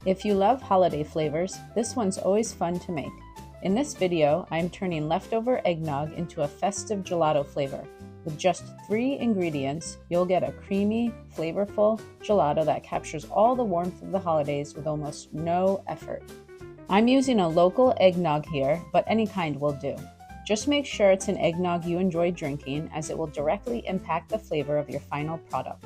If you love holiday flavors, this one's always fun to make. In this video, I'm turning leftover eggnog into a festive gelato flavor. With just 3 ingredients, you'll get a creamy, flavorful gelato that captures all the warmth of the holidays with almost no effort. I'm using a local eggnog here, but any kind will do. Just make sure it's an eggnog you enjoy drinking, as it will directly impact the flavor of your final product.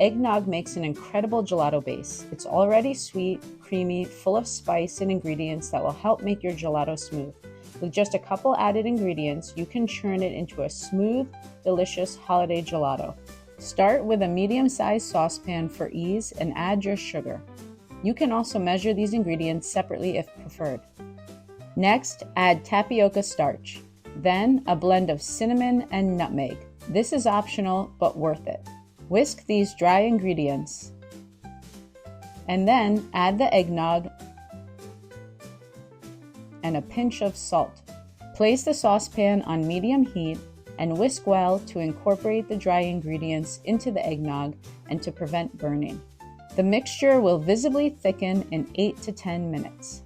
Eggnog makes an incredible gelato base. It's already sweet, creamy, full of spice and ingredients that will help make your gelato smooth. With just a couple added ingredients, you can churn it into a smooth, delicious holiday gelato. Start with a medium-sized saucepan for ease and add your sugar. You can also measure these ingredients separately if preferred. Next, add tapioca starch. Then, a blend of cinnamon and nutmeg. This is optional, but worth it. Whisk these dry ingredients, and then add the eggnog and a pinch of salt. Place the saucepan on medium heat and whisk well to incorporate the dry ingredients into the eggnog and to prevent burning. The mixture will visibly thicken in 8 to 10 minutes.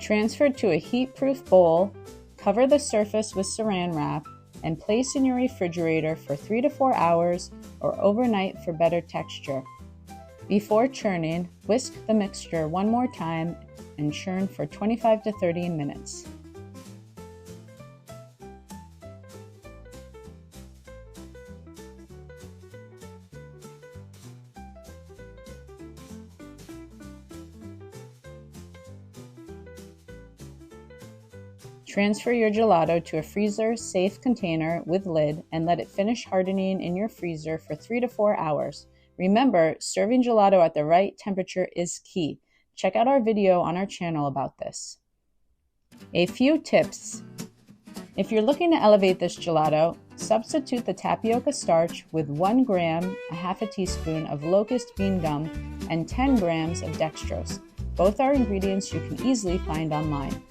Transfer to a heat-proof bowl, cover the surface with saran wrap, and place in your refrigerator for 3 to 4 hours or overnight for better texture. Before churning, whisk the mixture one more time and churn for 25 to 30 minutes. Transfer your gelato to a freezer-safe container with lid and let it finish hardening in your freezer for 3 to 4 hours. Remember, serving gelato at the right temperature is key. Check out our video on our channel about this. A few tips. If you're looking to elevate this gelato, substitute the tapioca starch with 1 gram, a half a teaspoon of locust bean gum, and 10 grams of dextrose. Both are ingredients you can easily find online.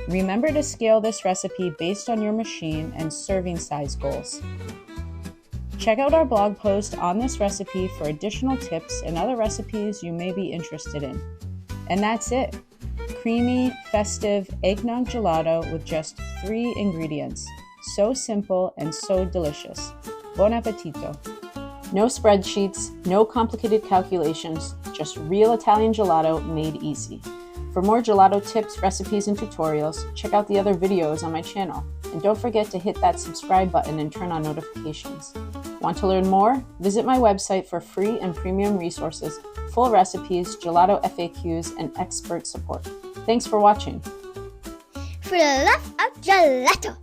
Remember to scale this recipe based on your machine and serving size goals. Check out our blog post on this recipe for additional tips and other recipes you may be interested in. And that's it. Creamy, festive eggnog gelato with just 3 ingredients. So simple and so delicious. Buon appetito! No spreadsheets, no complicated calculations, just real Italian gelato made easy. For more gelato tips, recipes, and tutorials, check out the other videos on my channel. And don't forget to hit that subscribe button and turn on notifications. Want to learn more? Visit my website for free and premium resources, full recipes, gelato FAQs, and expert support. Thanks for watching. For the love of gelato!